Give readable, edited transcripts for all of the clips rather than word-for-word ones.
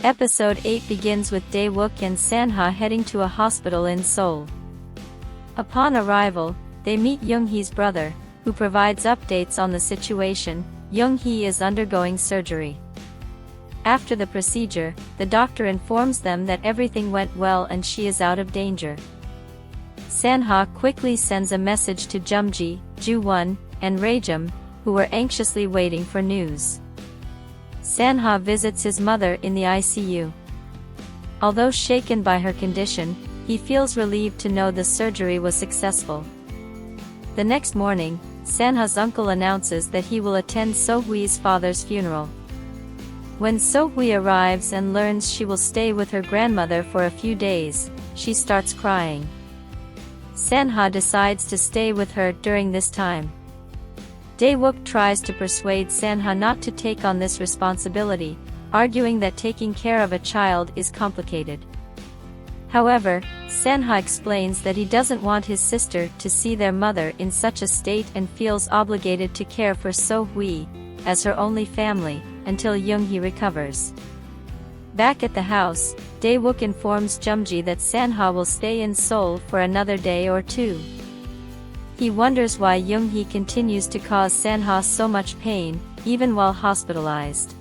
Episode 8 begins with Dae-wook and Sanha heading to a hospital in Seoul. Upon arrival, they meet Young-hee's brother, who provides updates on the situation. Young-hee is undergoing surgery. After the procedure, the doctor informs them that everything went well and she is out of danger. Sanha quickly sends a message to Jumji, Ju-won, and Raejum, who were anxiously waiting for news. Sanha visits his mother in the ICU. Although shaken by her condition, he feels relieved to know the surgery was successful. The next morning, Sanha's uncle announces that he will attend So-hwee's father's funeral. When So-hwee arrives and learns she will stay with her grandmother for a few days, she starts crying. Sanha decides to stay with her during this time. Dae-wook tries to persuade Sanha not to take on this responsibility, arguing that taking care of a child is complicated. However, Sanha explains that he doesn't want his sister to see their mother in such a state and feels obligated to care for So-hwee, as her only family, until Young-hee recovers. Back at the house, Dae-wook informs Jumji that Sanha will stay in Seoul for another day or two. He wonders why Young-hee continues to cause Sanha so much pain, even while hospitalized.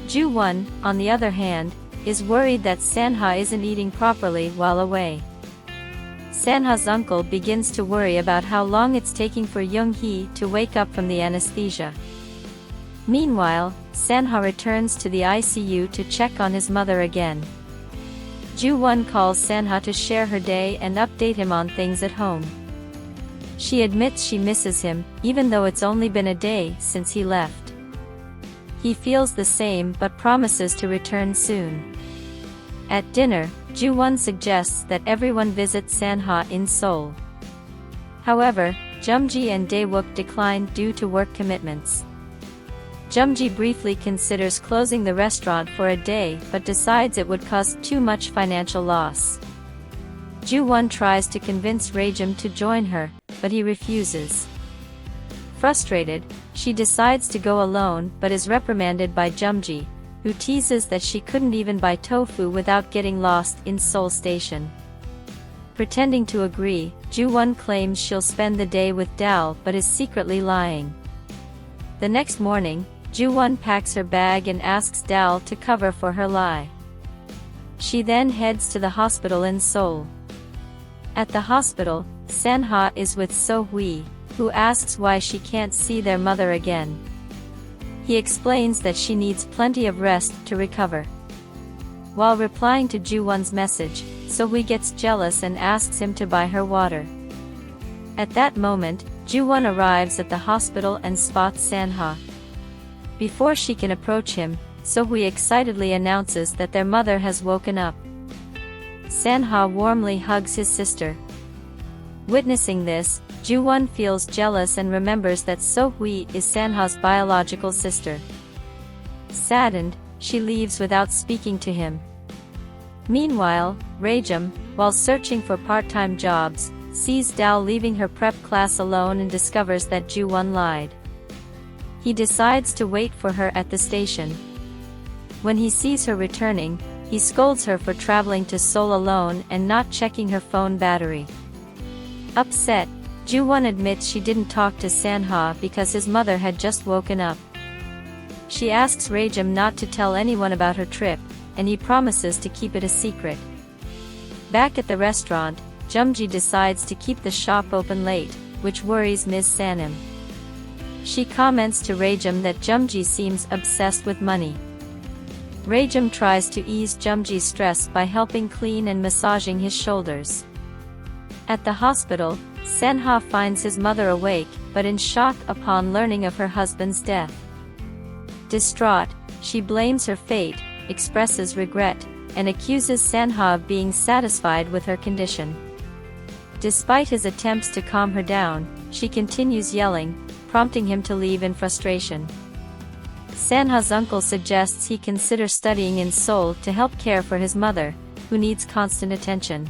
Ju-won, on the other hand, is worried that Sanha isn't eating properly while away. Sanha's uncle begins to worry about how long it's taking for Young-hee to wake up from the anesthesia. Meanwhile, Sanha returns to the ICU to check on his mother again. Ju-won calls Sanha to share her day and update him on things at home. She admits she misses him, even though it's only been a day since he left. He feels the same but promises to return soon. At dinner, Ju-won suggests that everyone visit Sanha in Seoul. However, Jumji and Dae-wook decline due to work commitments. Jumji briefly considers closing the restaurant for a day but decides it would cause too much financial loss. Ju-won tries to convince Raejum to join her, but he refuses. Frustrated, she decides to go alone but is reprimanded by Jumji, who teases that she couldn't even buy tofu without getting lost in Seoul Station. Pretending to agree, Ju-won claims she'll spend the day with Dal but is secretly lying. The next morning, Ju-won packs her bag and asks Dal to cover for her lie. She then heads to the hospital in Seoul. At the hospital, Sanha is with So-hwee, who asks why she can't see their mother again. He explains that she needs plenty of rest to recover. While replying to Ju-won's message, So-hwee gets jealous and asks him to buy her water. At that moment, Ju-won arrives at the hospital and spots Sanha. Before she can approach him, So-hwee excitedly announces that their mother has woken up. Sanha warmly hugs his sister. Witnessing this, Ju-won feels jealous and remembers that So-hwee is Sanha's biological sister. Saddened, she leaves without speaking to him. Meanwhile, Raejum, while searching for part-time jobs, sees Dal leaving her prep class alone and discovers that Ju-won lied. He decides to wait for her at the station. When he sees her returning, he scolds her for traveling to Seoul alone and not checking her phone battery. Upset, Ju-won admits she didn't talk to Sanha because his mother had just woken up. She asks Raejum not to tell anyone about her trip, and he promises to keep it a secret. Back at the restaurant, Jumji decides to keep the shop open late, which worries Ms. Sanim. She comments to Raejum that Jumji seems obsessed with money. Raejum tries to ease Jumji's stress by helping clean and massaging his shoulders. At the hospital, Sanha finds his mother awake, but in shock upon learning of her husband's death. Distraught, she blames her fate, expresses regret, and accuses Sanha of being satisfied with her condition. Despite his attempts to calm her down, she continues yelling, prompting him to leave in frustration. Sanha's uncle suggests he consider studying in Seoul to help care for his mother, who needs constant attention.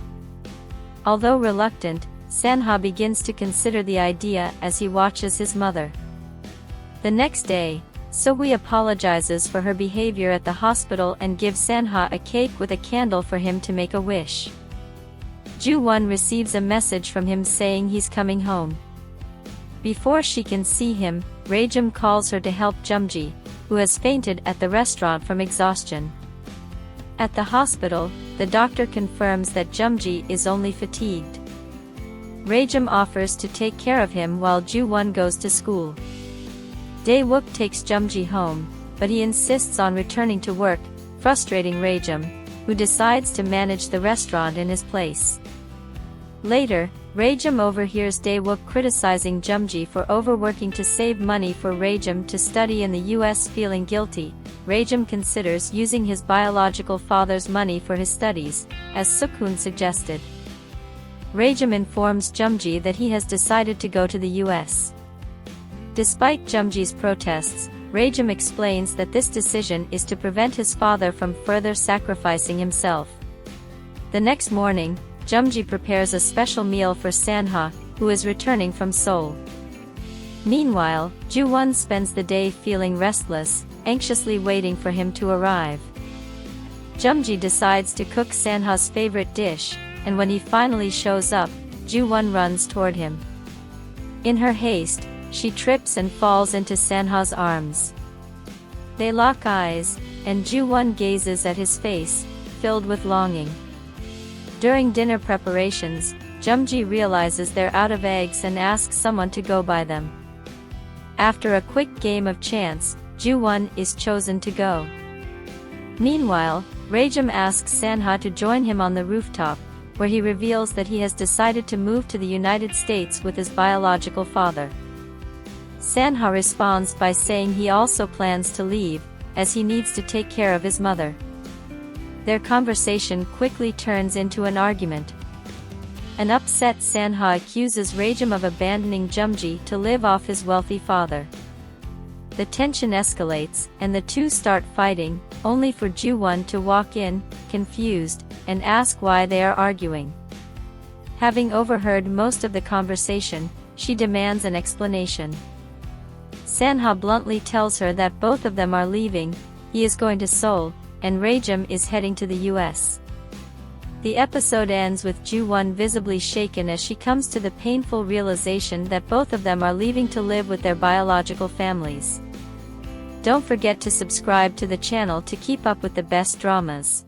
Although reluctant, Sanha begins to consider the idea as he watches his mother. The next day, So-hui apologizes for her behavior at the hospital and gives Sanha a cake with a candle for him to make a wish. Ju-won receives a message from him saying he's coming home. Before she can see him, Raejum calls her to help Jumji, who has fainted at the restaurant from exhaustion. At the hospital, the doctor confirms that Jumji is only fatigued. Raejum offers to take care of him while Ju-won goes to school. Dae-wook takes Jumji home, but he insists on returning to work, frustrating Raejum, who decides to manage the restaurant in his place. Later, Raejum overhears Dae-wook criticizing Jumji for overworking to save money for Raejum to study in the US. Feeling guilty, Raejum considers using his biological father's money for his studies, as Suk-hoon suggested. Raejum informs Jumji that he has decided to go to the US. Despite Jumji's protests, Raejum explains that this decision is to prevent his father from further sacrificing himself. The next morning, Jumji prepares a special meal for Sanha, who is returning from Seoul. Meanwhile, Ju-won spends the day feeling restless, anxiously waiting for him to arrive. Jumji decides to cook Sanha's favorite dish, and when he finally shows up, Ju-won runs toward him. In her haste, she trips and falls into Sanha's arms. They lock eyes, and Ju-won gazes at his face, filled with longing. During dinner preparations, Jumji realizes they're out of eggs and asks someone to go buy them. After a quick game of chance, Ju-won is chosen to go. Meanwhile, Raejum asks Sanha to join him on the rooftop, where he reveals that he has decided to move to the United States with his biological father. Sanha responds by saying he also plans to leave, as he needs to take care of his mother. Their conversation quickly turns into an argument. An upset Sanha accuses Raejum of abandoning Jumji to live off his wealthy father. The tension escalates, and the two start fighting, only for Ju-won to walk in, confused, and ask why they are arguing. Having overheard most of the conversation, she demands an explanation. Sanha bluntly tells her that both of them are leaving, he is going to Seoul, and Raejum is heading to the US. The episode ends with Ju-won visibly shaken as she comes to the painful realization that both of them are leaving to live with their biological families. Don't forget to subscribe to the channel to keep up with the best dramas.